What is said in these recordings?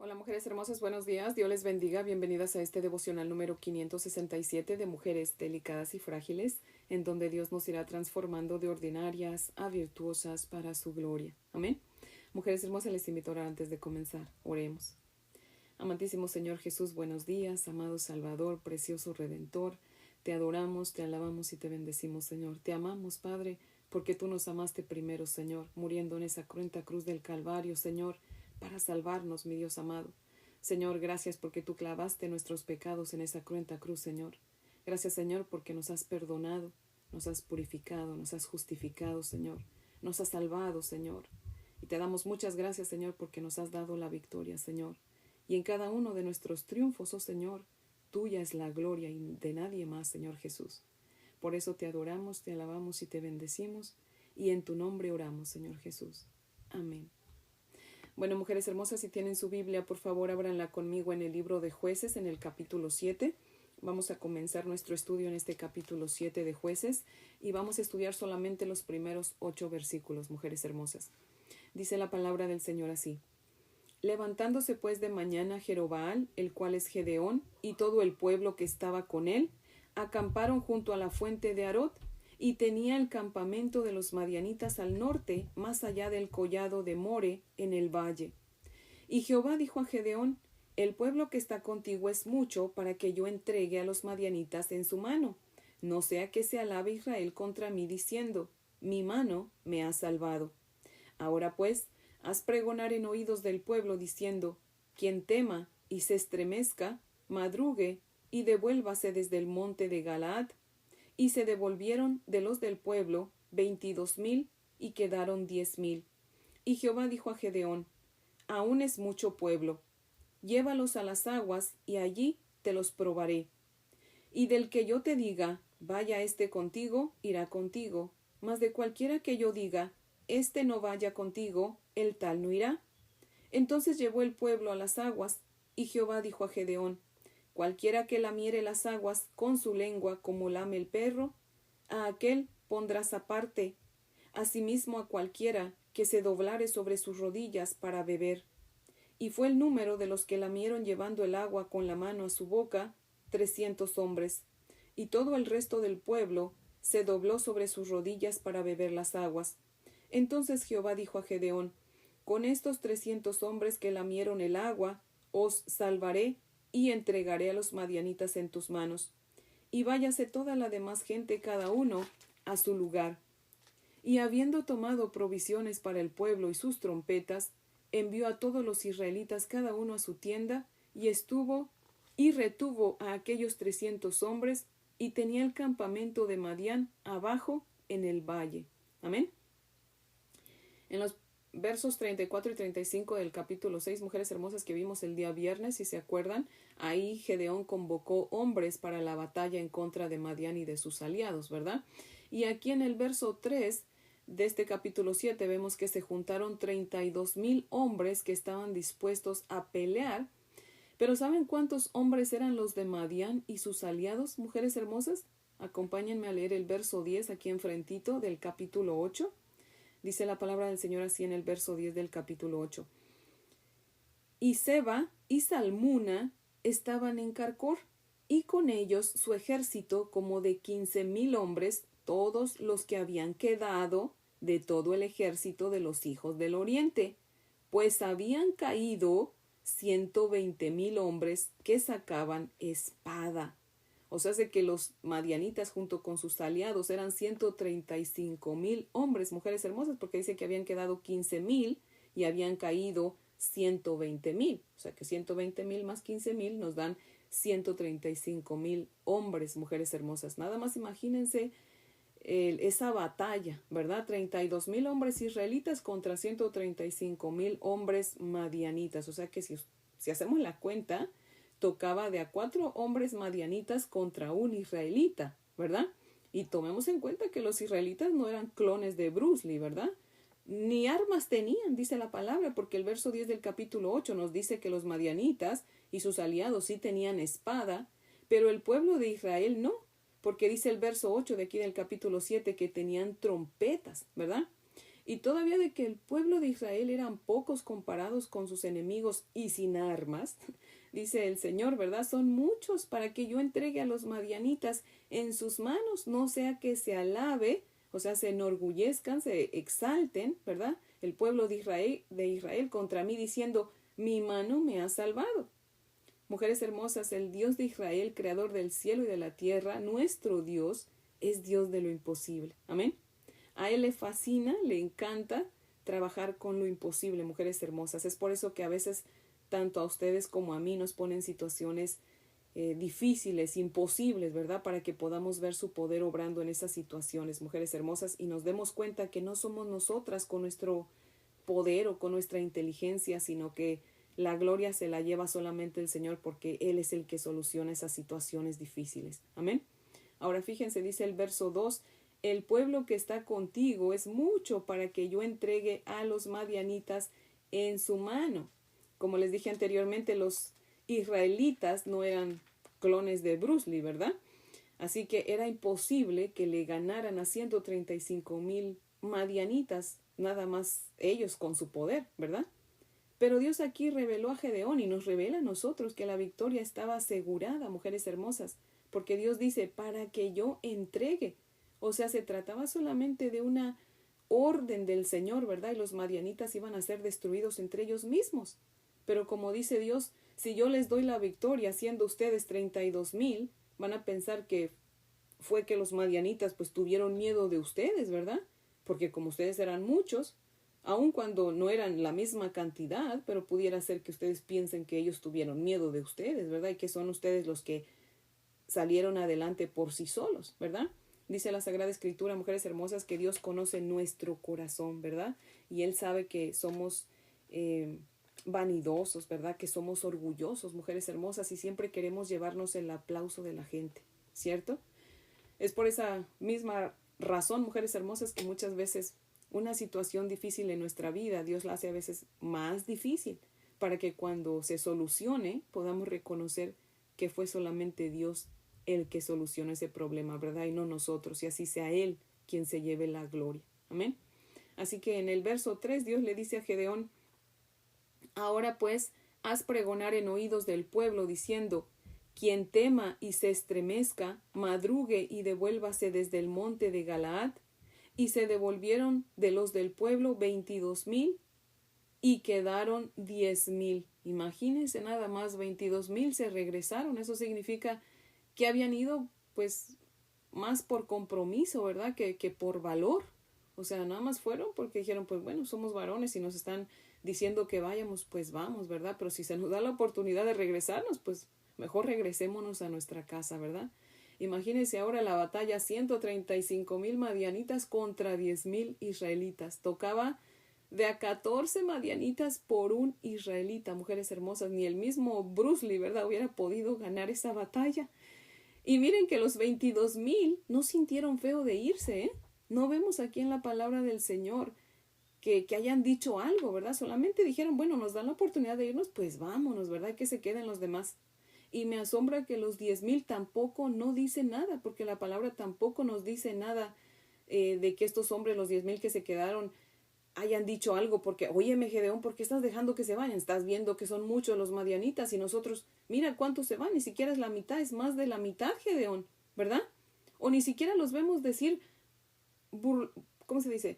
Hola mujeres hermosas, buenos días, Dios les bendiga, bienvenidas a este devocional número 567 de mujeres delicadas y frágiles, en donde Dios nos irá transformando de ordinarias a virtuosas para su gloria. Amén. Mujeres hermosas, les invito a orar antes de comenzar. Oremos. Amantísimo Señor Jesús, buenos días, amado Salvador, precioso Redentor, te adoramos, te alabamos y te bendecimos, Señor. Te amamos, Padre, porque tú nos amaste primero, Señor, muriendo en esa cruenta cruz del Calvario, Señor, para salvarnos, mi Dios amado. Señor, gracias porque tú clavaste nuestros pecados en esa cruenta cruz, Señor. Gracias, Señor, porque nos has perdonado, nos has purificado, nos has justificado, Señor. Nos has salvado, Señor. Y te damos muchas gracias, Señor, porque nos has dado la victoria, Señor. Y en cada uno de nuestros triunfos, oh Señor, tuya es la gloria y de nadie más, Señor Jesús. Por eso te adoramos, te alabamos y te bendecimos, y en tu nombre oramos, Señor Jesús. Amén. Bueno, mujeres hermosas, si tienen su Biblia, por favor, ábranla conmigo en el libro de Jueces, en el capítulo 7. Vamos a comenzar nuestro estudio en este capítulo 7 de Jueces, y vamos a estudiar solamente los primeros 8 versículos, mujeres hermosas. Dice la palabra del Señor así. Levantándose pues de mañana Jerobbaal, el cual es Gedeón, y todo el pueblo que estaba con él, acamparon junto a la fuente de Arot, y tenía el campamento de los madianitas al norte, más allá del collado de More, en el valle. Y Jehová dijo a Gedeón, el pueblo que está contigo es mucho para que yo entregue a los madianitas en su mano. No sea que se alabe Israel contra mí diciendo, mi mano me ha salvado. Ahora pues, haz pregonar en oídos del pueblo diciendo, quien tema y se estremezca, madrugue y devuélvase desde el monte de Galaad. Y se devolvieron de los del pueblo 22,000 y quedaron 10,000. Y Jehová dijo a Gedeón, aún es mucho pueblo, llévalos a las aguas y allí te los probaré. Y del que yo te diga, vaya éste contigo, irá contigo, mas de cualquiera que yo diga, éste no vaya contigo, el tal no irá. Entonces llevó el pueblo a las aguas, y Jehová dijo a Gedeón, cualquiera que lamiere las aguas con su lengua como lame el perro, a aquél pondrás aparte, asimismo a cualquiera que se doblare sobre sus rodillas para beber. Y fue el número de los que lamieron llevando el agua con la mano a su boca, 300 hombres. Y todo el resto del pueblo se dobló sobre sus rodillas para beber las aguas. Entonces Jehová dijo a Gedeón, con estos 300 hombres que lamieron el agua, os salvaré y entregaré a los madianitas en tus manos. Y váyase toda la demás gente cada uno a su lugar. Y habiendo tomado provisiones para el pueblo y sus trompetas, envió a todos los israelitas cada uno a su tienda, y estuvo y retuvo a aquellos 300 hombres, y tenía el campamento de Madián abajo en el valle. Amén. En los versos 34 y 35 del capítulo 6, mujeres hermosas, que vimos el día viernes, si se acuerdan, ahí Gedeón convocó hombres para la batalla en contra de Madián y de sus aliados, ¿verdad? Y aquí en el verso 3 de este capítulo 7 vemos que se juntaron 32,000 hombres que estaban dispuestos a pelear. Pero ¿saben cuántos hombres eran los de Madián y sus aliados, mujeres hermosas? Acompáñenme a leer el verso 10 aquí enfrentito del capítulo 8. Dice la palabra del Señor así en el verso 10 del capítulo 8. Y Seba y Salmuna estaban en Carcor, y con ellos su ejército como de 15,000 hombres, todos los que habían quedado de todo el ejército de los hijos del oriente, pues habían caído 120,000 hombres que sacaban espada. O sea, de que los madianitas junto con sus aliados eran 135,000 hombres, mujeres hermosas, porque dice que habían quedado 15,000 y habían caído 120,000. O sea que 120,000 más 15,000 nos dan 135,000 hombres, mujeres hermosas. Nada más imagínense esa batalla, ¿verdad? 32,000 hombres israelitas contra 135,000 hombres madianitas. O sea que si hacemos la cuenta, tocaba de a 4 hombres madianitas contra un israelita, ¿verdad? Y tomemos en cuenta que los israelitas no eran clones de Bruce Lee, ¿verdad? Ni armas tenían, dice la palabra, porque el verso 10 del capítulo 8 nos dice que los madianitas y sus aliados sí tenían espada, pero el pueblo de Israel no, porque dice el verso 8 de aquí del capítulo 7 que tenían trompetas, ¿verdad? Y todavía de que el pueblo de Israel eran pocos comparados con sus enemigos y sin armas, dice el Señor, ¿verdad? Son muchos para que yo entregue a los madianitas en sus manos, no sea que se alabe, o sea, se enorgullezcan, se exalten, ¿verdad? El pueblo de Israel contra mí diciendo, mi mano me ha salvado. Mujeres hermosas, el Dios de Israel, creador del cielo y de la tierra, nuestro Dios, es Dios de lo imposible. Amén. A Él le fascina, le encanta trabajar con lo imposible, mujeres hermosas. Es por eso que a veces tanto a ustedes como a mí nos ponen situaciones difíciles, imposibles, ¿verdad? Para que podamos ver su poder obrando en esas situaciones, mujeres hermosas, y nos demos cuenta que no somos nosotras con nuestro poder o con nuestra inteligencia, sino que la gloria se la lleva solamente el Señor porque Él es el que soluciona esas situaciones difíciles. Amén. Ahora fíjense, dice el verso 2, el pueblo que está contigo es mucho para que yo entregue a los madianitas en su mano. Como les dije anteriormente, los israelitas no eran clones de Bruce Lee, ¿verdad? Así que era imposible que le ganaran a 135,000 madianitas, nada más ellos con su poder, ¿verdad? Pero Dios aquí reveló a Gedeón y nos revela a nosotros que la victoria estaba asegurada, mujeres hermosas, porque Dios dice, para que yo entregue. O sea, se trataba solamente de una orden del Señor, ¿verdad? Y los madianitas iban a ser destruidos entre ellos mismos. Pero como dice Dios, si yo les doy la victoria, siendo ustedes 32,000, van a pensar que fue que los madianitas pues tuvieron miedo de ustedes, ¿verdad? Porque como ustedes eran muchos, aun cuando no eran la misma cantidad, pero pudiera ser que ustedes piensen que ellos tuvieron miedo de ustedes, ¿verdad? Y que son ustedes los que salieron adelante por sí solos, ¿verdad? Dice la Sagrada Escritura, mujeres hermosas, que Dios conoce nuestro corazón, ¿verdad? Y Él sabe que somos vanidosos, ¿verdad? Que somos orgullosos, mujeres hermosas, y siempre queremos llevarnos el aplauso de la gente, ¿cierto? Es por esa misma razón, mujeres hermosas, que muchas veces una situación difícil en nuestra vida, Dios la hace a veces más difícil, para que cuando se solucione podamos reconocer que fue solamente Dios el que solucionó ese problema, ¿verdad? Y no nosotros, y así sea Él quien se lleve la gloria. Amén. Así que en el verso 3 Dios le dice a Gedeón, ahora pues, haz pregonar en oídos del pueblo, diciendo, quien tema y se estremezca, madrugue y devuélvase desde el monte de Galaad. Y se devolvieron de los del pueblo 22,000 y quedaron 10,000. Imagínense nada más, 22,000 se regresaron. Eso significa que habían ido pues más por compromiso, ¿verdad? Que por valor. O sea, nada más fueron porque dijeron, pues bueno, somos varones y nos están diciendo que vayamos, pues vamos, ¿verdad? Pero si se nos da la oportunidad de regresarnos, pues mejor regresémonos a nuestra casa, ¿verdad? Imagínense ahora la batalla, 135,000 madianitas contra 10,000 israelitas. Tocaba de a 14 madianitas por un israelita, mujeres hermosas. Ni el mismo Bruce Lee, ¿verdad?, hubiera podido ganar esa batalla. Y miren que los 22,000 no sintieron feo de irse, ¿eh? No vemos aquí en la palabra del Señor que hayan dicho algo, ¿verdad? Solamente dijeron, bueno, nos dan la oportunidad de irnos, pues vámonos, ¿verdad? Que se queden los demás. Y me asombra que los 10,000 tampoco no dicen nada, porque la palabra tampoco nos dice nada de que estos hombres, los 10,000 que se quedaron, hayan dicho algo, porque, óyeme, Gedeón, ¿por qué estás dejando que se vayan? Estás viendo que son muchos los madianitas y nosotros, mira cuántos se van, ni siquiera es la mitad, es más de la mitad, Gedeón, ¿verdad? O ni siquiera los vemos decir, ¿cómo se dice?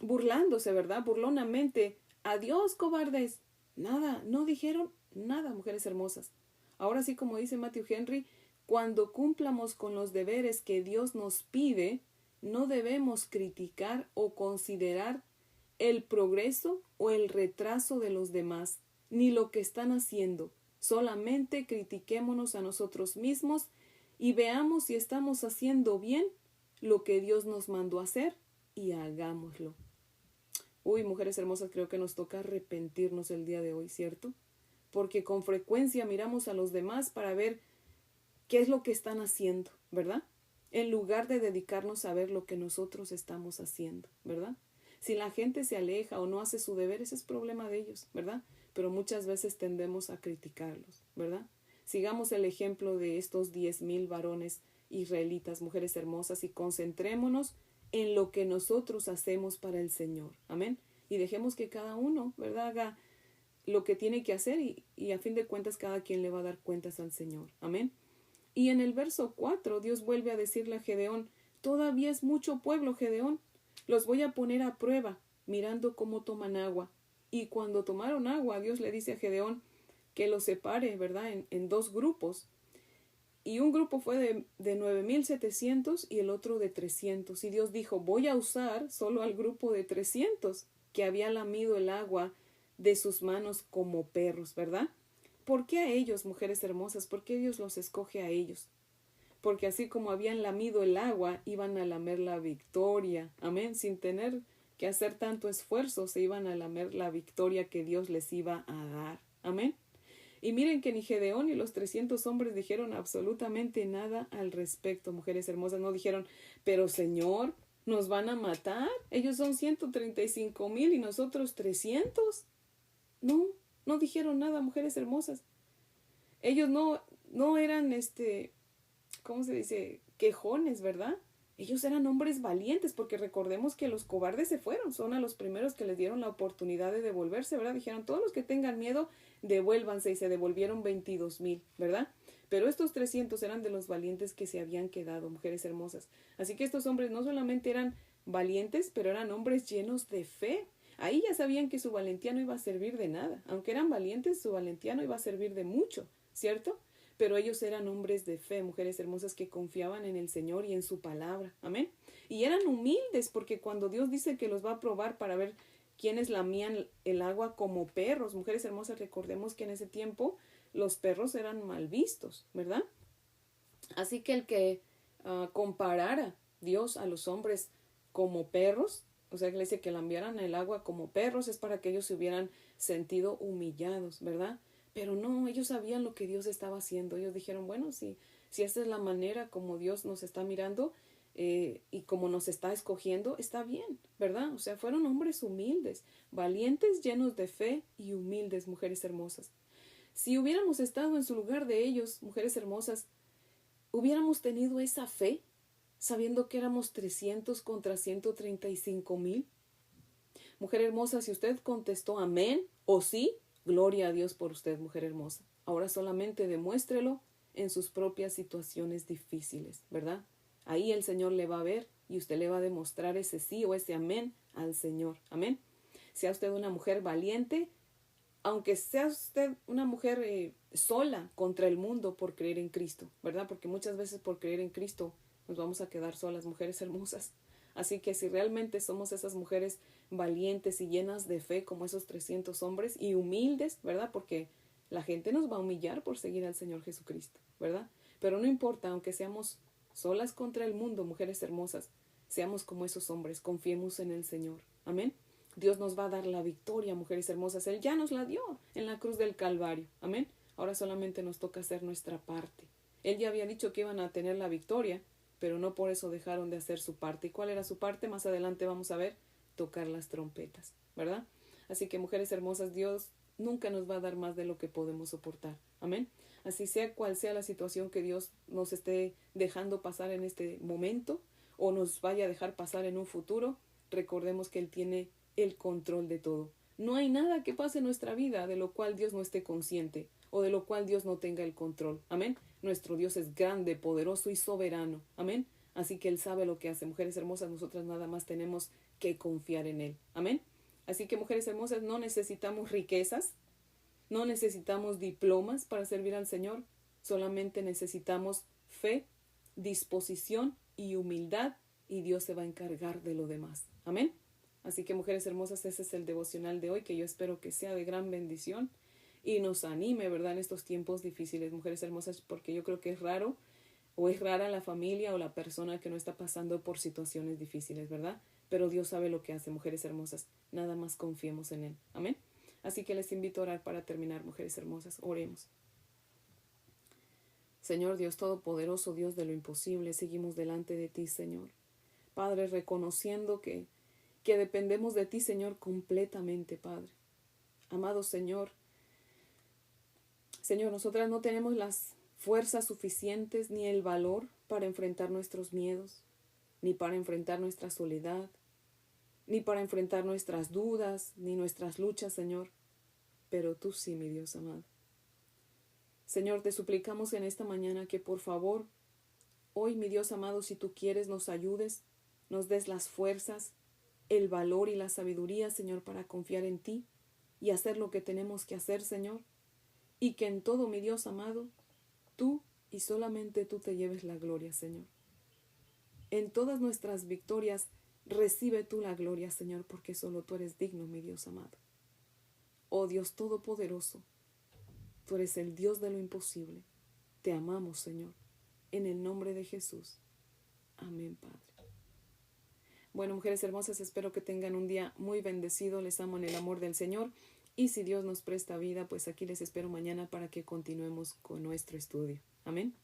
Burlándose, ¿verdad? Burlonamente, adiós, cobardes. Nada, no dijeron nada, mujeres hermosas. Ahora sí, como dice Matthew Henry, cuando cumplamos con los deberes que Dios nos pide, no debemos criticar o considerar el progreso o el retraso de los demás, ni lo que están haciendo. Solamente critiquémonos a nosotros mismos y veamos si estamos haciendo bien lo que Dios nos mandó a hacer y hagámoslo. Uy, mujeres hermosas, creo que nos toca arrepentirnos el día de hoy, ¿cierto? Porque con frecuencia miramos a los demás para ver qué es lo que están haciendo, ¿verdad? En lugar de dedicarnos a ver lo que nosotros estamos haciendo, ¿verdad? Si la gente se aleja o no hace su deber, ese es problema de ellos, ¿verdad? Pero muchas veces tendemos a criticarlos, ¿verdad? Sigamos el ejemplo de estos 10,000 varones israelitas, mujeres hermosas, y concentrémonos en lo que nosotros hacemos para el Señor. Amén. Y dejemos que cada uno, ¿verdad?, haga lo que tiene que hacer y a fin de cuentas cada quien le va a dar cuentas al Señor. Amén. Y en el verso 4 Dios vuelve a decirle a Gedeón: todavía es mucho pueblo, Gedeón. Los voy a poner a prueba, mirando cómo toman agua. Y cuando tomaron agua, Dios le dice a Gedeón que los separe, ¿verdad?, en dos grupos. Y un grupo fue de 9,700 y el otro de 300. Y Dios dijo: voy a usar solo al grupo de 300 que había lamido el agua de sus manos como perros, ¿verdad? ¿Por qué a ellos, mujeres hermosas? ¿Por qué Dios los escoge a ellos? Porque así como habían lamido el agua, iban a lamer la victoria. Amén. Sin tener que hacer tanto esfuerzo, se iban a lamer la victoria que Dios les iba a dar. Amén. Y miren que ni Gedeón ni los 300 hombres dijeron absolutamente nada al respecto, mujeres hermosas. No dijeron: pero Señor, ¿nos van a matar? Ellos son 135,000 y nosotros 300. No, no dijeron nada, mujeres hermosas. Ellos no eran, ¿cómo se dice?, quejones, ¿verdad? Ellos eran hombres valientes, porque recordemos que los cobardes se fueron, son a los primeros que les dieron la oportunidad de devolverse, ¿verdad? Dijeron: todos los que tengan miedo, devuélvanse, y se devolvieron 22,000, ¿verdad? Pero estos 300 eran de los valientes que se habían quedado, mujeres hermosas. Así que estos hombres no solamente eran valientes, pero eran hombres llenos de fe. Ahí ya sabían que su valentía no iba a servir de nada. Aunque eran valientes, su valentía no iba a servir de mucho, ¿cierto? Pero ellos eran hombres de fe, mujeres hermosas, que confiaban en el Señor y en su palabra. Amén. Y eran humildes, porque cuando Dios dice que los va a probar para ver quiénes lamían el agua como perros, mujeres hermosas, recordemos que en ese tiempo los perros eran mal vistos, ¿verdad? Así que el que comparara Dios a los hombres como perros, o sea, que le dice que lamieran el agua como perros, es para que ellos se hubieran sentido humillados, ¿verdad? Pero no, ellos sabían lo que Dios estaba haciendo. Ellos dijeron: bueno, si esta es la manera como Dios nos está mirando y como nos está escogiendo, está bien, ¿verdad? O sea, fueron hombres humildes, valientes, llenos de fe y humildes, mujeres hermosas. Si hubiéramos estado en su lugar de ellos, mujeres hermosas, hubiéramos tenido esa fe, sabiendo que éramos 300 contra 135,000. Mujer hermosa, si usted contestó amén o sí, gloria a Dios por usted, mujer hermosa. Ahora solamente demuéstrelo en sus propias situaciones difíciles, ¿verdad? Ahí el Señor le va a ver y usted le va a demostrar ese sí o ese amén al Señor. Amén. Sea usted una mujer valiente, aunque sea usted una mujer sola contra el mundo por creer en Cristo, ¿verdad? Porque muchas veces por creer en Cristo nos vamos a quedar solas, mujeres hermosas. Así que si realmente somos esas mujeres valientes y llenas de fe como esos 300 hombres y humildes, ¿verdad? Porque la gente nos va a humillar por seguir al Señor Jesucristo, ¿verdad? Pero no importa, aunque seamos solas contra el mundo, mujeres hermosas, seamos como esos hombres, confiemos en el Señor. Amén. Dios nos va a dar la victoria, mujeres hermosas. Él ya nos la dio en la cruz del Calvario. Amén. Ahora solamente nos toca hacer nuestra parte. Él ya había dicho que iban a tener la victoria, pero no por eso dejaron de hacer su parte. ¿Y cuál era su parte? Más adelante vamos a ver: tocar las trompetas, ¿verdad? Así que, mujeres hermosas, Dios nunca nos va a dar más de lo que podemos soportar. Amén. Así sea cual sea la situación que Dios nos esté dejando pasar en este momento o nos vaya a dejar pasar en un futuro, recordemos que Él tiene el control de todo. No hay nada que pase en nuestra vida de lo cual Dios no esté consciente o de lo cual Dios no tenga el control. Amén. Nuestro Dios es grande, poderoso y soberano. Amén. Así que Él sabe lo que hace. Mujeres hermosas, nosotras nada más tenemos que confiar en Él. Amén. Así que, mujeres hermosas, no necesitamos riquezas, no necesitamos diplomas para servir al Señor. Solamente necesitamos fe, disposición y humildad, y Dios se va a encargar de lo demás. Amén. Así que, mujeres hermosas, ese es el devocional de hoy, que yo espero que sea de gran bendición y nos anime, ¿verdad?, en estos tiempos difíciles, mujeres hermosas, porque yo creo que es raro o es rara la familia o la persona que no está pasando por situaciones difíciles, ¿verdad? Pero Dios sabe lo que hace, mujeres hermosas. Nada más confiemos en Él. Amén. Así que les invito a orar para terminar, mujeres hermosas. Oremos. Señor Dios Todopoderoso, Dios de lo imposible, seguimos delante de ti, Señor. Padre, reconociendo que dependemos de ti, Señor, completamente, Padre. Amado Señor, nosotras no tenemos las fuerzas suficientes ni el valor para enfrentar nuestros miedos. ni para enfrentar nuestra soledad, ni para enfrentar nuestras dudas, ni nuestras luchas, Señor, pero tú sí, mi Dios amado. Señor, te suplicamos en esta mañana que por favor, hoy, mi Dios amado, si tú quieres, nos ayudes, nos des las fuerzas, el valor y la sabiduría, Señor, para confiar en ti y hacer lo que tenemos que hacer, Señor, y que en todo, mi Dios amado, tú y solamente tú te lleves la gloria, Señor. En todas nuestras victorias, recibe tú la gloria, Señor, porque solo tú eres digno, mi Dios amado. Oh Dios Todopoderoso, tú eres el Dios de lo imposible. Te amamos, Señor, en el nombre de Jesús. Amén, Padre. Bueno, mujeres hermosas, espero que tengan un día muy bendecido. Les amo en el amor del Señor. Y si Dios nos presta vida, pues aquí les espero mañana para que continuemos con nuestro estudio. Amén.